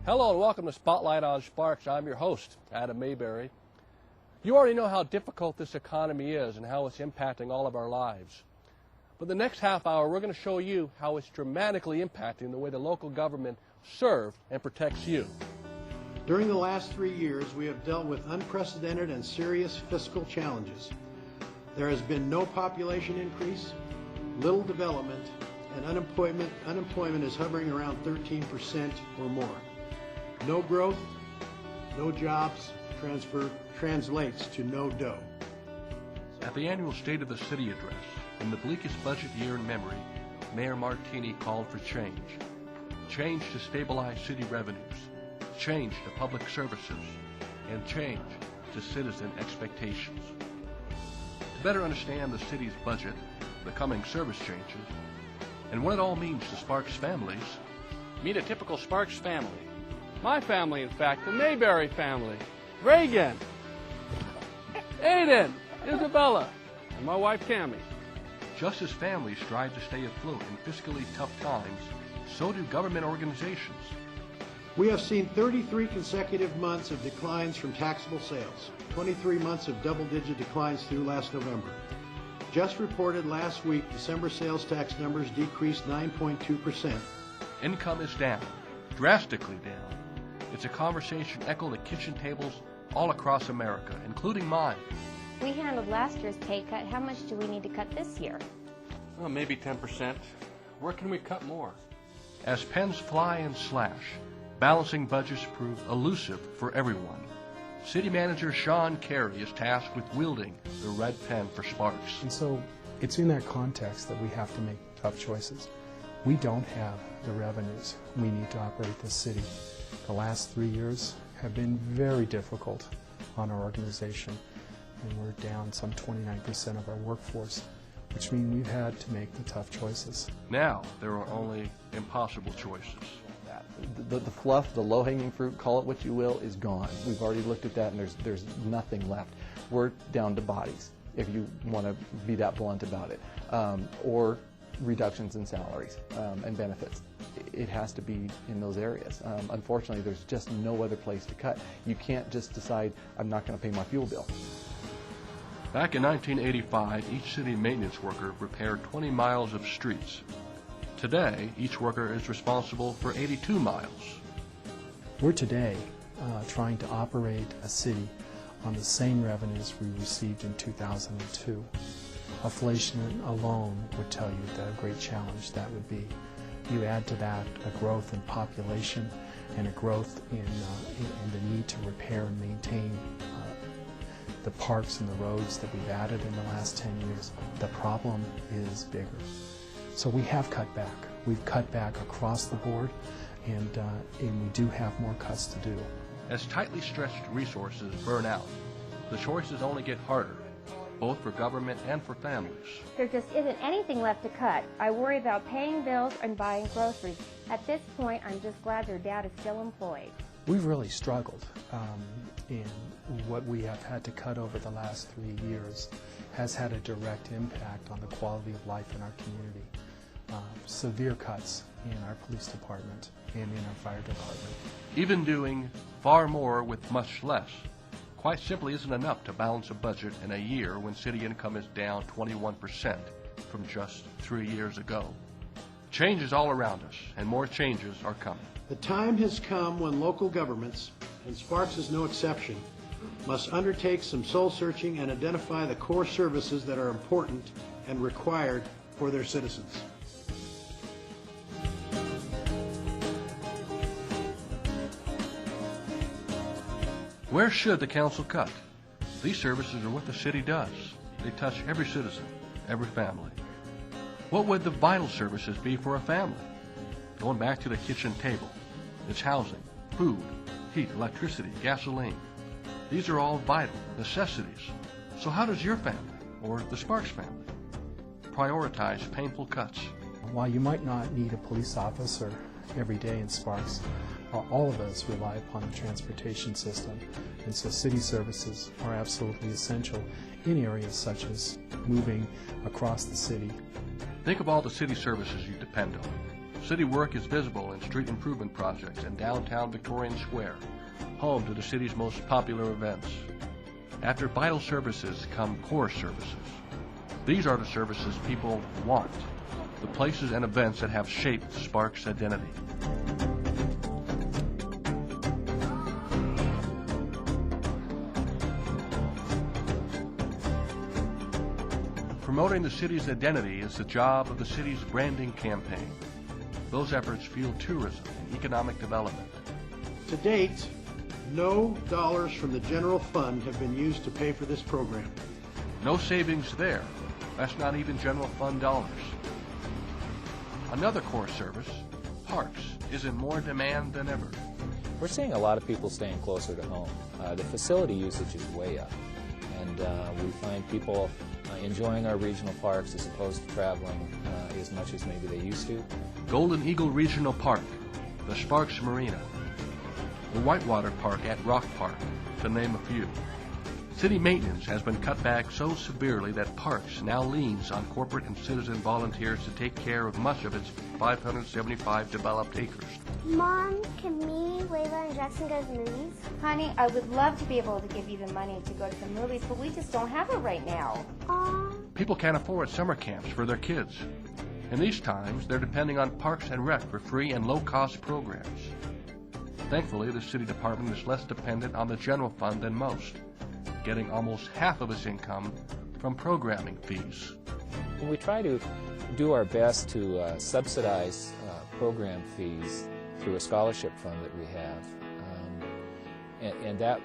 Hello and welcome to Spotlight on Sparks. I'm your host, Adam Mayberry. You already know how difficult this economy is and how it's impacting all of our lives. But the next half hour, we're going to show you how it's dramatically impacting the way the local government serves and protects you. During the last 3 years, we have dealt with unprecedented and serious fiscal challenges. There has been no population increase, little development, and unemployment is hovering around 13% or more. No growth, no jobs translates to no dough. At the annual State of the City address, in the bleakest budget year in memory, Mayor Martini called for change. Change to stabilize city revenues, change to public services, and change to citizen expectations. To better understand the city's budget, the coming service changes, and what it all means to Sparks families, meet a typical Sparks family. My family, in fact, the Mayberry family. Reagan, Aiden, Isabella, and my wife, Cammie. Just as families strive to stay afloat in fiscally tough times, so do government organizations. We have seen 33 consecutive months of declines from taxable sales, 23 months of double-digit declines through last November. Just reported last week, December sales tax numbers decreased 9.2%. Income is down, drastically down. It's a conversation echoed at kitchen tables all across America, including mine. We handled last year's pay cut. How much do we need to cut this year? Well, maybe 10%. Where can we cut more? As pens fly and slash, balancing budgets prove elusive for everyone. City Manager Sean Carey is tasked with wielding the red pen for Sparks. And so it's in that context that we have to make tough choices. We don't have the revenues we need to operate this city. The last 3 years have been very difficult on our organization, and we're down some 29% of our workforce, which means we've had to make the tough choices. Now there are only impossible choices. The fluff, the low-hanging fruit, call it what you will, is gone. We've already looked at that, and there's nothing left. We're down to bodies, if you want to be that blunt about it, or reductions in salaries and benefits. It has to be in those areas. Unfortunately, there's just no other place to cut. You can't just decide, I'm not going to pay my fuel bill. Back in 1985, each city maintenance worker repaired 20 miles of streets. Today, each worker is responsible for 82 miles. We're today trying to operate a city on the same revenues we received in 2002. Inflation alone would tell you that a great challenge that would be. You add to that a growth in population and a growth in the need to repair and maintain the parks and the roads that we've added in the last 10 years. The problem is bigger. So we have cut back. We've cut back across the board, and we do have more cuts to do. As tightly stretched resources burn out, the choices only get harder, both for government and for families. There just isn't anything left to cut. I worry about paying bills and buying groceries. At this point, I'm just glad their dad is still employed. We've really struggled in what we have had to cut over the last 3 years has had a direct impact on the quality of life in our community. Severe cuts in our police department and in our fire department. Even doing far more with much less quite simply isn't enough to balance a budget in a year when city income is down 21% from just 3 years ago. Change is all around us, and more changes are coming. The time has come when local governments, and Sparks is no exception, must undertake some soul-searching and identify the core services that are important and required for their citizens. Where should the council cut? These services are what the city does. They touch every citizen, every family. What would the vital services be for a family? Going back to the kitchen table, it's housing, food, heat, electricity, gasoline. These are all vital necessities. So how does your family, or the Sparks family, prioritize painful cuts? While you might not need a police officer every day in Sparks, all of us rely upon the transportation system, and so city services are absolutely essential in areas such as moving across the city. Think of all the city services you depend on. City work is visible in street improvement projects in downtown Victorian Square, home to the city's most popular events. After vital services come core services. These are the services people want, the places and events that have shaped Sparks' identity. Promoting the city's identity is the job of the city's branding campaign. Those efforts fuel tourism and economic development. To date, no dollars from the general fund have been used to pay for this program. No savings there. That's not even general fund dollars. Another core service, parks, is in more demand than ever. We're seeing a lot of people staying closer to home. The facility usage is way up, and we find people enjoying our regional parks as opposed to traveling as much as maybe they used to. Golden Eagle Regional Park, the Sparks Marina, the Whitewater Park at Rock Park, to name a few. City maintenance has been cut back so severely that Parks now leans on corporate and citizen volunteers to take care of much of its 575 developed acres. Mom, can me, Layla, and Jackson go to the movies? Honey, I would love to be able to give you the money to go to the movies, but we just don't have it right now. People can't afford summer camps for their kids. In these times, they're depending on Parks and Rec for free and low-cost programs. Thankfully, the city department is less dependent on the general fund than most, getting almost half of its income from programming fees. We try to do our best to subsidize program fees through a scholarship fund that we have, and that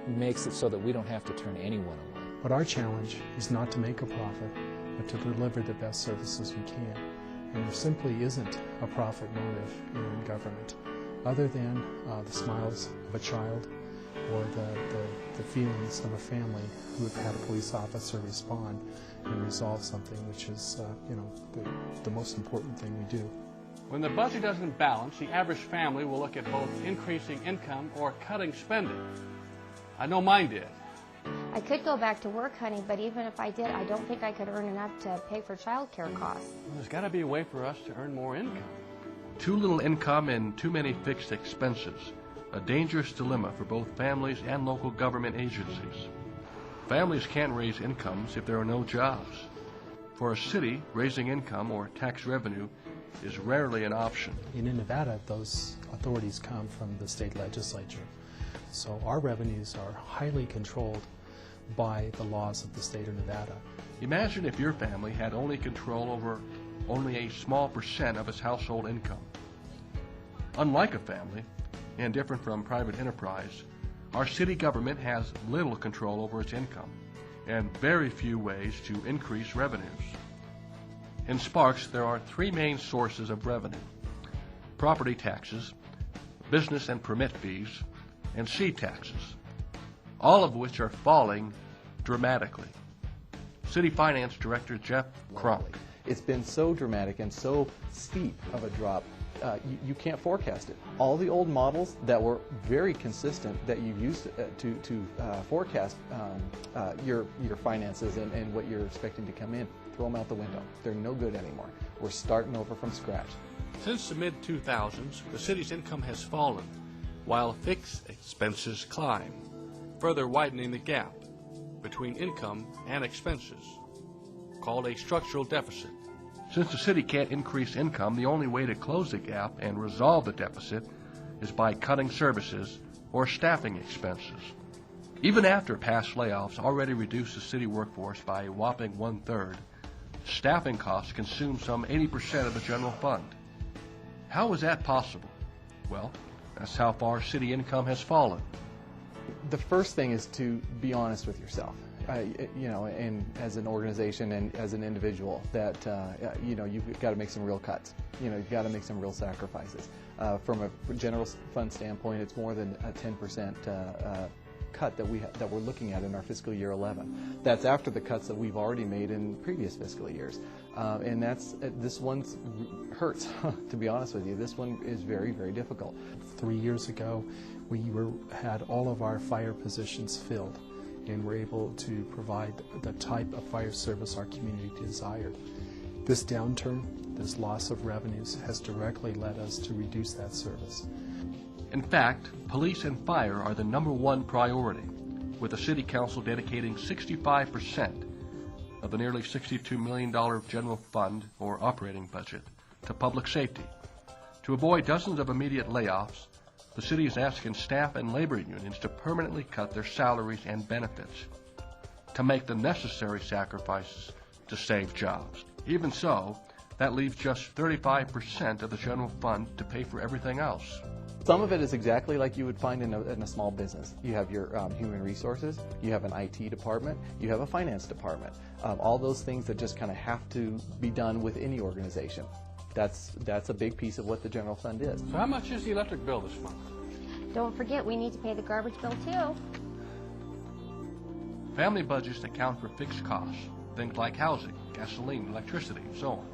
makes it so that we don't have to turn anyone away. But our challenge is not to make a profit, but to deliver the best services we can. And there simply isn't a profit motive in government, other than the smiles of a child or the feelings of a family who have had a police officer respond and resolve something, which is the most important thing we do. When the budget doesn't balance, the average family will look at both increasing income or cutting spending. I know mine did. I could go back to work, honey, but even if I did, I don't think I could earn enough to pay for child care costs. There's got to be a way for us to earn more income. Too little income and too many fixed expenses, a dangerous dilemma for both families and local government agencies. Families can't raise incomes if there are no jobs. For a city, raising income or tax revenue is rarely an option. And in Nevada, those authorities come from the state legislature. So our revenues are highly controlled by the laws of the state of Nevada. Imagine if your family had only control over only a small percent of its household income. Unlike a family, and different from private enterprise, our city government has little control over its income and very few ways to increase revenues. In Sparks, there are three main sources of revenue: property taxes, business and permit fees, and seed taxes, all of which are falling dramatically. City Finance Director Jeff Kronk. It's been so dramatic and so steep of a drop, you can't forecast it. All the old models that were very consistent that you used to forecast your finances and what you're expecting to come in, throw them out the window. They're no good anymore. We're starting over from scratch. Since the mid-2000s, the city's income has fallen, while fixed expenses climb, further widening the gap between income and expenses, called a structural deficit. Since the city can't increase income, the only way to close the gap and resolve the deficit is by cutting services or staffing expenses. Even after past layoffs already reduced the city workforce by a whopping 1/3, staffing costs consume some 80% of the general fund. How is that possible? Well, that's how far city income has fallen. The first thing is to be honest with yourself, and as an organization and as an individual, that you've got to make some real cuts. You've got to make some real sacrifices. From a general fund standpoint, it's more than a 10% cut that we're looking at in our fiscal year 11. That's after the cuts that we've already made in previous fiscal years, and this one hurts. To be honest with you, this one is very, very difficult. 3 years ago, we had all of our fire positions filled, and were able to provide the type of fire service our community desired. This downturn, this loss of revenues has directly led us to reduce that service. In fact, police and fire are the #1 priority, with the City Council dedicating 65% of the nearly $62 million general fund or operating budget to public safety. To avoid dozens of immediate layoffs, the city is asking staff and labor unions to permanently cut their salaries and benefits, to make the necessary sacrifices to save jobs. Even so, that leaves just 35% of the general fund to pay for everything else. Some of it is exactly like you would find in a small business. You have your human resources, you have an IT department, you have a finance department. All those things that just kind of have to be done with any organization. That's a big piece of what the general fund is. So how much is the electric bill this month? Don't forget, we need to pay the garbage bill too. Family budgets account for fixed costs, things like housing, gasoline, electricity, and so on.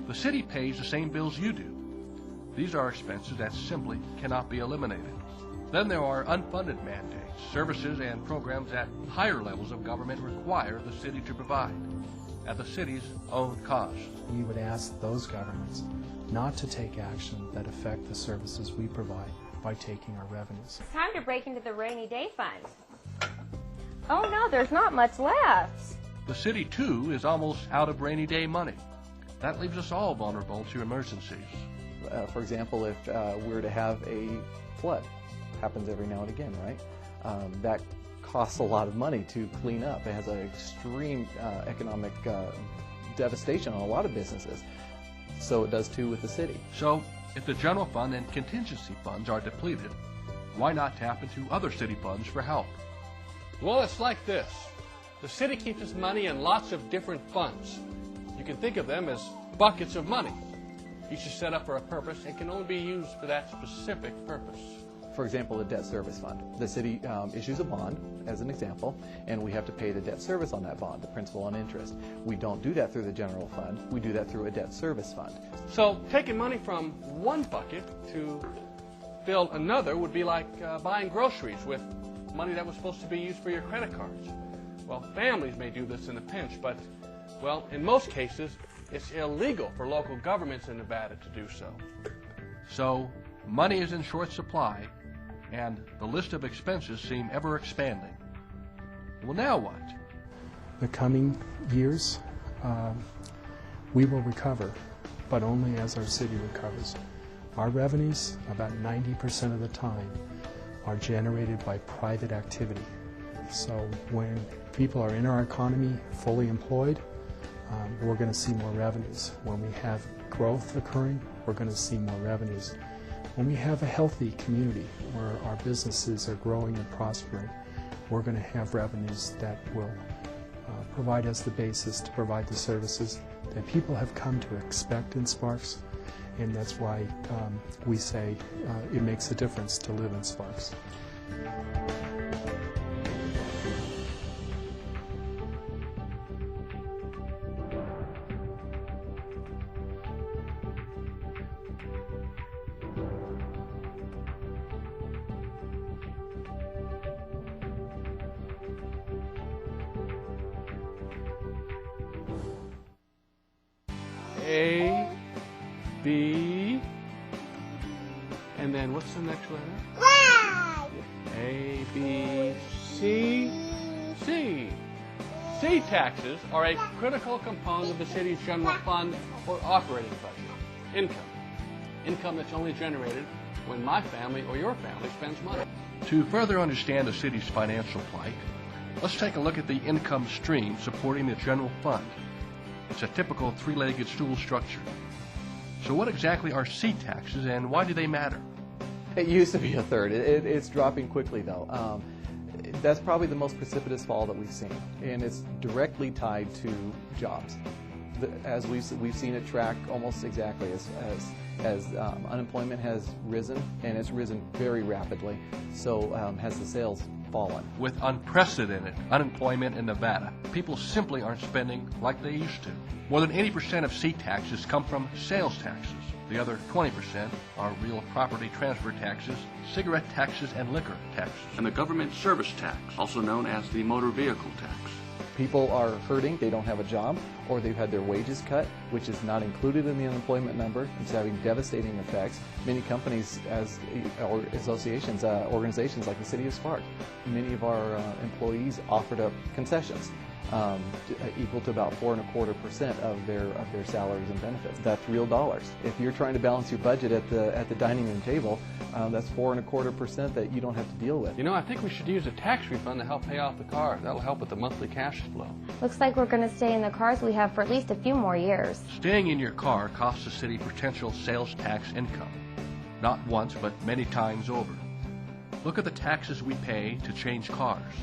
The city pays the same bills you do. These are expenses that simply cannot be eliminated. Then there are unfunded mandates, services and programs that higher levels of government require the city to provide at the city's own cost. We would ask those governments not to take action that affect the services we provide by taking our revenues. It's time to break into the rainy day fund. Oh no, there's not much left. The city, too, is almost out of rainy day money. That leaves us all vulnerable to emergencies. For example, if we're to have a flood, happens every now and again, right? That costs a lot of money to clean up. It has an extreme economic devastation on a lot of businesses. So it does too with the city. So, if the general fund and contingency funds are depleted, why not tap into other city funds for help? Well, it's like this. The city keeps its money in lots of different funds. You can think of them as buckets of money. Each is set up for a purpose and can only be used for that specific purpose. For example, the debt service fund. The city issues a bond, as an example, and we have to pay the debt service on that bond, the principal and interest. We don't do that through the general fund. We do that through a debt service fund. So taking money from one bucket to fill another would be like buying groceries with money that was supposed to be used for your credit cards. Well, families may do this in a pinch, but, well, in most cases, it's illegal for local governments in Nevada to do so. So, money is in short supply, and the list of expenses seem ever expanding. Well, now what? The coming years, we will recover, but only as our city recovers. Our revenues, about 90% of the time, are generated by private activity. So when people are in our economy fully employed, we're going to see more revenues. When we have growth occurring, we're going to see more revenues. When we have a healthy community where our businesses are growing and prospering, we're going to have revenues that will provide us the basis to provide the services that people have come to expect in Sparks, and that's why we say it makes a difference to live in Sparks. A, B, and then what's the next letter? Y. A, B, C, C. C taxes are a critical component of the city's general fund or operating budget. Income. Income that's only generated when my family or your family spends money. To further understand the city's financial plight, let's take a look at the income stream supporting the general fund. It's a typical three-legged stool structure. So what exactly are C taxes and why do they matter? It used to be a third. It's dropping quickly, though. That's probably the most precipitous fall that we've seen, and it's directly tied to jobs. As we've seen it track almost exactly as unemployment has risen, and it's risen very rapidly, so has the sales fallen. With unprecedented unemployment in Nevada, people simply aren't spending like they used to. More than 80% of C taxes come from sales taxes. The other 20% are real property transfer taxes, cigarette taxes, and liquor taxes. And the government service tax, also known as the motor vehicle tax. People are hurting, they don't have a job, or they've had their wages cut, which is not included in the unemployment number. It's having devastating effects. Many companies, or associations, organizations like the City of Spark, many of our employees offered up concessions equal to about 4.25% of their salaries and benefits. That's real dollars. If you're trying to balance your budget at the dining room table, that's 4.25% that you don't have to deal with. You know, I think we should use a tax refund to help pay off the car. That'll help with the monthly cash flow. Looks like we're going to stay in the cars we have for at least a few more years. Staying in your car costs the city potential sales tax income. Not once, but many times over. Look at the taxes we pay to change cars.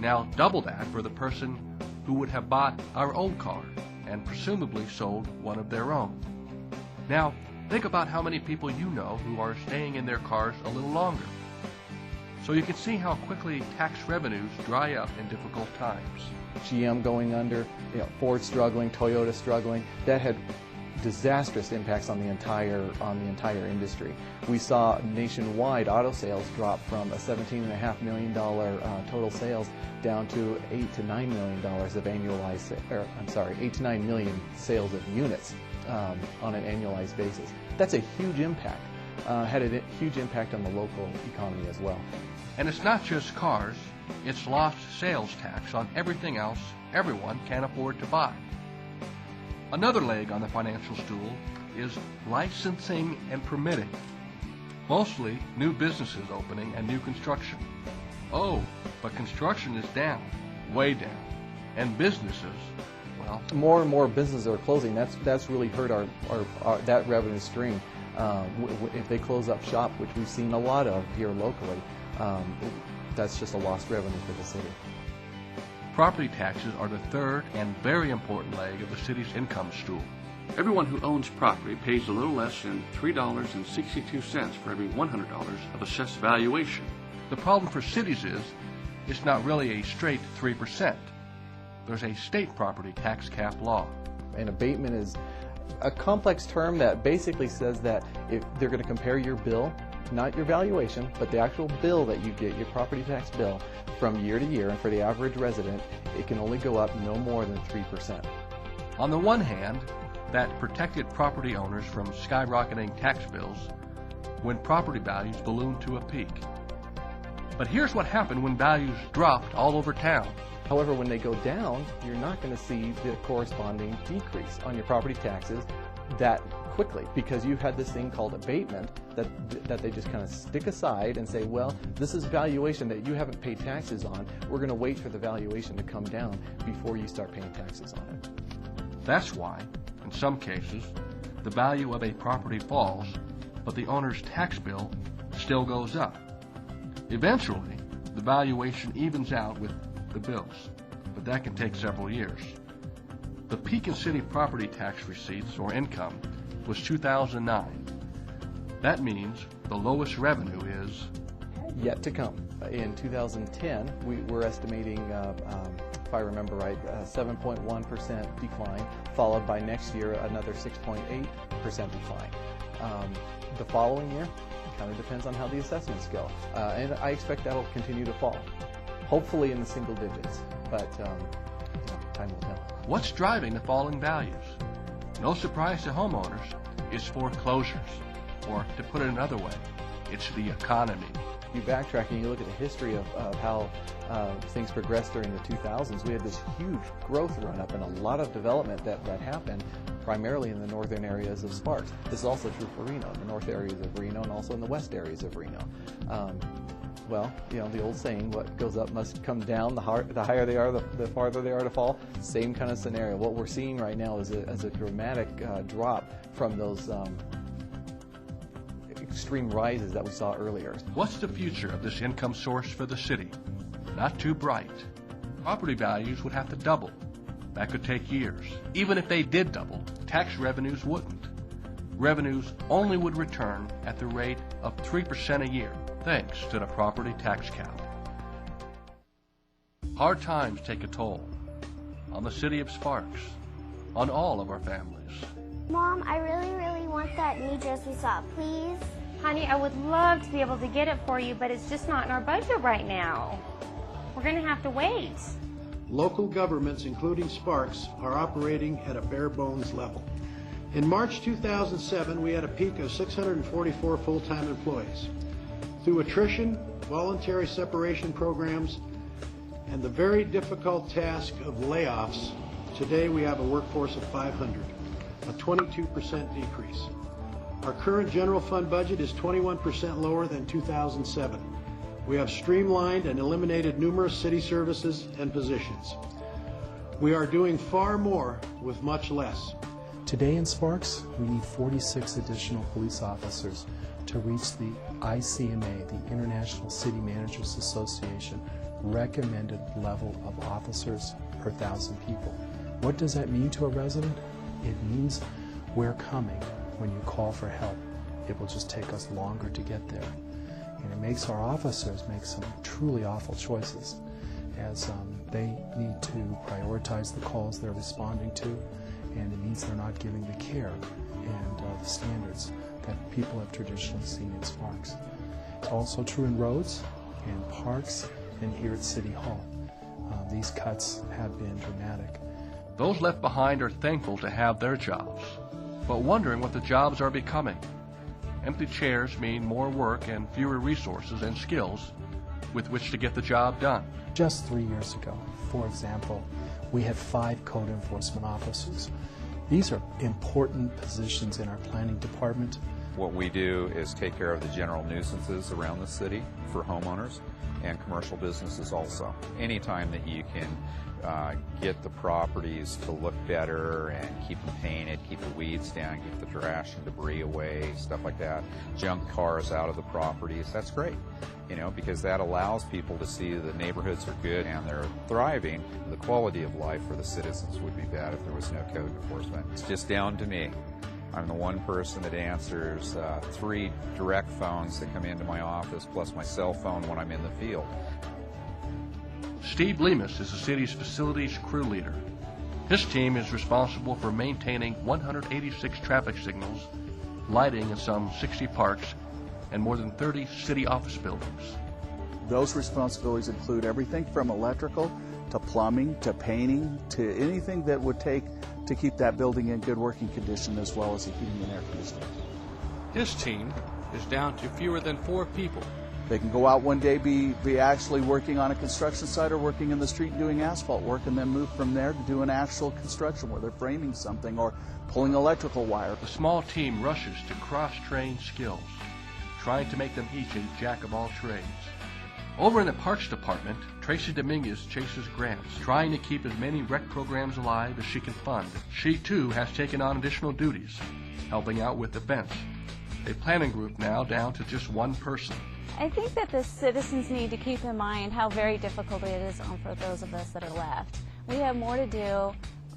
Now double that for the person who would have bought our old car and presumably sold one of their own. Now, think about how many people you know who are staying in their cars a little longer. So you can see how quickly tax revenues dry up in difficult times. GM going under, Ford struggling, Toyota struggling, that had disastrous impacts on the entire industry. We saw nationwide auto sales drop from a $17.5 million total sales down to $8 to $9 million of annualized, 8 to 9 million sales of units on an annualized basis. That's a huge impact. Had a huge impact on the local economy as well. And it's not just cars, it's lost sales tax on everything else everyone can afford to buy. Another leg on the financial stool is licensing and permitting. Mostly new businesses opening and new construction. Oh, but construction is down, way down. And businesses, well... More and more businesses are closing. That's really hurt our that revenue stream. If they close up shop, which we've seen a lot of here locally, that's just a lost revenue for the city. Property taxes are the third and very important leg of the city's income stool. Everyone who owns property pays a little less than $3.62 for every $100 of assessed valuation. The problem for cities is it's not really a straight 3%. There's a state property tax cap law. An abatement is a complex term that basically says that if they're going to compare your bill, not your valuation, but the actual bill that you get, your property tax bill, from year to year, and for the average resident, it can only go up no more than 3%. On the one hand, that protected property owners from skyrocketing tax bills when property values ballooned to a peak. But here's what happened when values dropped all over town. However, when they go down, you're not going to see the corresponding decrease on your property taxes that quickly, because you had this thing called abatement that they just kind of stick aside and say, well, this is valuation that you haven't paid taxes on. We're going to wait for the valuation to come down before you start paying taxes on it. That's why, in some cases, the value of a property falls, but the owner's tax bill still goes up. Eventually, the valuation evens out with the bills, but that can take several years. The peak in city property tax receipts, or income, was 2009. That means the lowest revenue is yet to come. In 2010, we're estimating, if I remember right, a 7.1% decline, followed by next year another 6.8% decline. The following year, it kind of depends on how the assessments go, and I expect that'll continue to fall, hopefully in the single digits, but time will tell. What's driving the falling values? No surprise to homeowners, it's foreclosures. Or, to put it another way, it's the economy. You backtrack and you look at the history of how things progressed during the 2000s. We had this huge growth run-up and a lot of development that happened primarily in the northern areas of Sparks. This is also true for Reno, the north areas of Reno and also in the west areas of Reno. Well, the old saying, what goes up must come down, the higher they are, the farther they are to fall. Same kind of scenario. What we're seeing right now is a dramatic drop from those extreme rises that we saw earlier. What's the future of this income source for the city? Not too bright. Property values would have to double. That could take years. Even if they did double, tax revenues wouldn't. Revenues only would return at the rate of 3% a year, thanks to the property tax cap. Hard times take a toll on the city of Sparks, on all of our families. Mom, I really, really want that new dress we saw, please. Honey, I would love to be able to get it for you, but it's just not in our budget right now. We're going to have to wait. local governments, including Sparks, are operating at a bare bones level. In March 2007, we had a peak of 644 full-time employees. Through attrition, voluntary separation programs, and the very difficult task of layoffs, today we have a workforce of 500, a 22% decrease. Our current general fund budget is 21% lower than 2007. We have streamlined and eliminated numerous city services and positions. We are doing far more with much less. Today in Sparks, we need 46 additional police officers to reach the ICMA, the International City Managers Association, recommended level of officers per 1,000 people. What does that mean to a resident? It means we're coming when you call for help. It will just take us longer to get there. And it makes our officers make some truly awful choices as they need to prioritize the calls they're responding to, and it means they're not giving the care and the standards that people have traditionally seen in Sparks. It's also true in roads, in parks, and here at City Hall. These cuts have been dramatic. Those left behind are thankful to have their jobs, but wondering what the jobs are becoming. Empty chairs mean more work and fewer resources and skills with which to get the job done. Just 3 years ago, for example, we had 5 code enforcement officers. These are important positions in our planning department. What we do is take care of the general nuisances around the city for homeowners and commercial businesses also. Anytime that you can get the properties to look better and keep them painted, keep the weeds down, keep the trash and debris away, stuff like that, junk cars out of the properties, that's great. You know, because that allows people to see the neighborhoods are good and they're thriving. The quality of life for the citizens would be bad if there was no code enforcement. It's just down to me. I'm the one person that answers 3 direct phones that come into my office, plus my cell phone when I'm in the field. Steve Lemus is the city's facilities crew leader. His team is responsible for maintaining 186 traffic signals, lighting in some 60 parks, and more than 30 city office buildings. Those responsibilities include everything from electrical to plumbing to painting to anything that would take to keep that building in good working condition, as well as the heating and air conditioning. His team is down to fewer than 4 people. They can go out one day, be actually working on a construction site or working in the street doing asphalt work, and then move from there to doing actual construction where they're framing something or pulling electrical wire. The small team rushes to cross-train skills, trying to make them each a jack of all trades. Over in the Parks Department, Tracy Dominguez chases grants, trying to keep as many rec programs alive as she can fund. She, too, has taken on additional duties, helping out with events. A planning group now down to just 1 person. I think that the citizens need to keep in mind how very difficult it is for those of us that are left. We have more to do,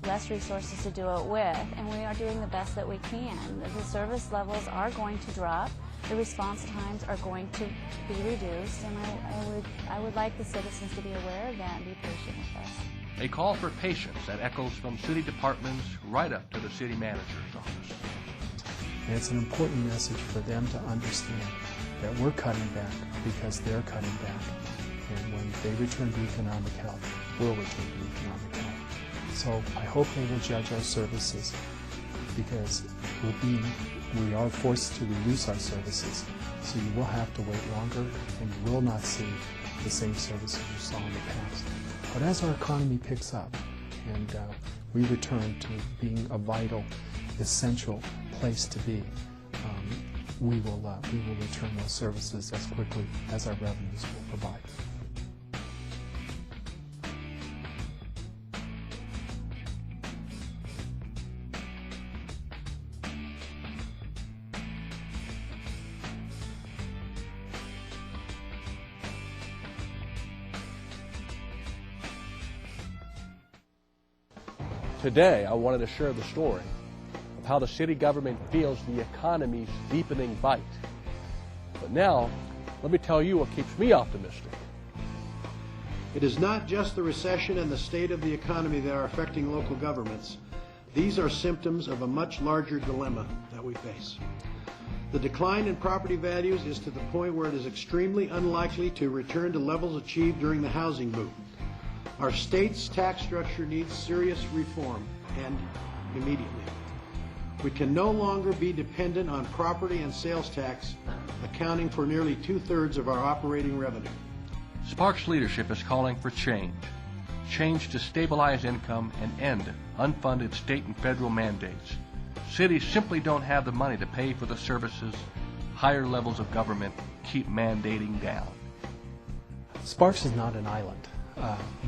less resources to do it with, and we are doing the best that we can. The service levels are going to drop. The response times are going to be reduced, and I would like the citizens to be aware of that and be patient with us. A call for patience that echoes from city departments right up to the city manager's office. And it's an important message for them to understand that we're cutting back because they're cutting back. And when they return to economic health, we'll return to economic health. So I hope they will judge our services, because we are forced to reduce our services. So you will have to wait longer, and you will not see the same services you saw in the past. But as our economy picks up and we return to being a vital, essential place to be, we will return those services as quickly as our revenues will provide. Today, I wanted to share the story of how the city government feels the economy's deepening bite. But now, let me tell you what keeps me optimistic. It is not just the recession and the state of the economy that are affecting local governments. These are symptoms of a much larger dilemma that we face. The decline in property values is to the point where it is extremely unlikely to return to levels achieved during the housing boom. Our state's tax structure needs serious reform, and immediately. We can no longer be dependent on property and sales tax, accounting for nearly 2/3 of our operating revenue. Sparks leadership is calling for change. Change to stabilize income and end unfunded state and federal mandates. Cities simply don't have the money to pay for the services higher levels of government keep mandating down. Sparks is not an island.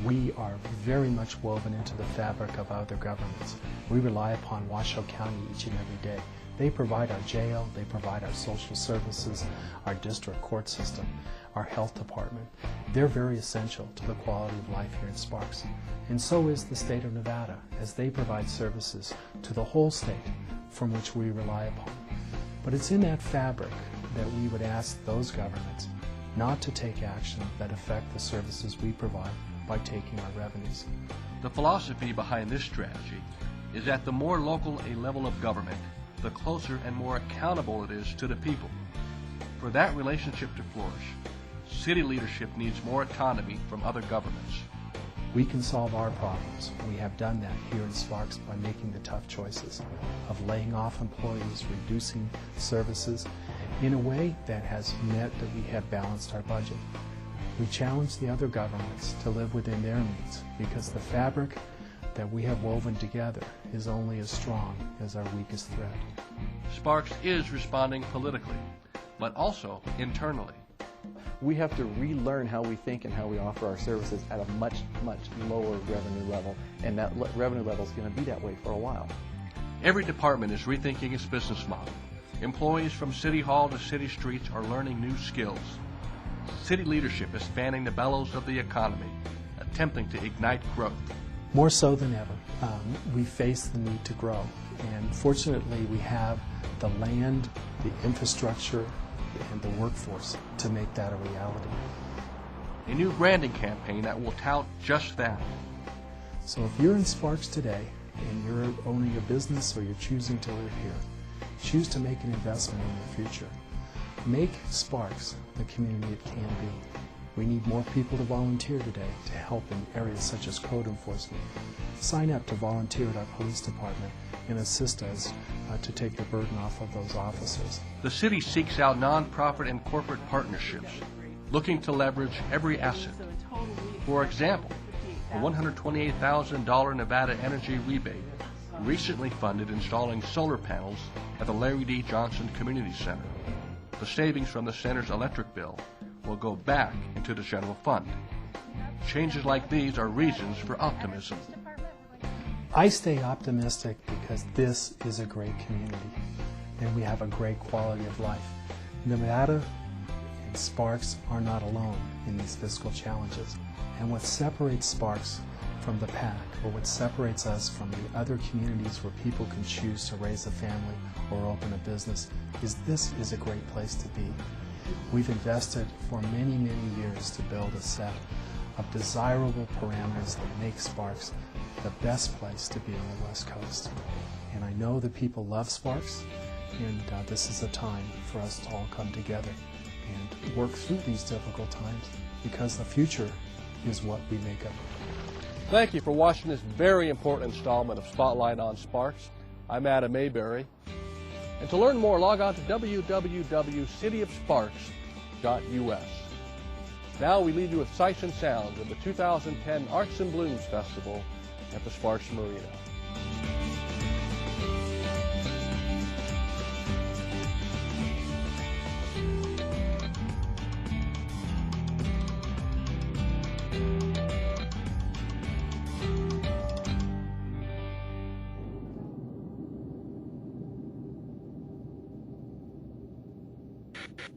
We are very much woven into the fabric of other governments. We rely upon Washoe County each and every day. They provide our jail, they provide our social services, our district court system, our health department. They're very essential to the quality of life here in Sparks. And so is the state of Nevada, as they provide services to the whole state from which we rely upon. But it's in that fabric that we would ask those governments not to take action that affect the services we provide by taking our revenues. The philosophy behind this strategy is that the more local a level of government, the closer and more accountable it is to the people. For that relationship to flourish, city leadership needs more autonomy from other governments. We can solve our problems. We have done that here in Sparks by making the tough choices of laying off employees, reducing services in a way that has meant that we have balanced our budget. We challenge the other governments to live within their means because the fabric that we have woven together is only as strong as our weakest thread. Sparks is responding politically, but also internally. We have to relearn how we think and how we offer our services at a much, much lower revenue level, and that revenue level is going to be that way for a while. Every department is rethinking its business model. Employees from City Hall to city streets are learning new skills. City leadership is fanning the bellows of the economy, attempting to ignite growth. More so than ever, we face the need to grow, and fortunately we have the land, the infrastructure, and the workforce to make that a reality. A new branding campaign that will tout just that. So if you're in Sparks today and you're owning a business or you're choosing to live here, choose to make an investment in your future. Make Sparks the community it can be. We need more people to volunteer today to help in areas such as code enforcement. Sign up to volunteer at our police department and assist us to take the burden off of those officers. The city seeks out nonprofit and corporate partnerships, looking to leverage every asset. For example, the $128,000 Nevada Energy Rebate recently funded installing solar panels at the Larry D. Johnson Community Center. The savings from the center's electric bill will go back into the general fund. Changes like these are reasons for optimism. I stay optimistic because this is a great community and we have a great quality of life. Nevada and Sparks are not alone in these fiscal challenges. And what separates Sparks from the pack, or what separates us from the other communities where people can choose to raise a family or open a business, is this is a great place to be. We've invested for many, many years to build a set of desirable parameters that make Sparks the best place to be on the West Coast. And I know that people love Sparks, and this is a time for us to all come together and work through these difficult times, because the future is what we make of it. Thank you for watching this very important installment of Spotlight on Sparks. I'm Adam Mayberry. And to learn more, log on to www.cityofsparks.us. Now we leave you with sights and sounds of the 2010 Arts and Blooms Festival at the Sparks Marina. You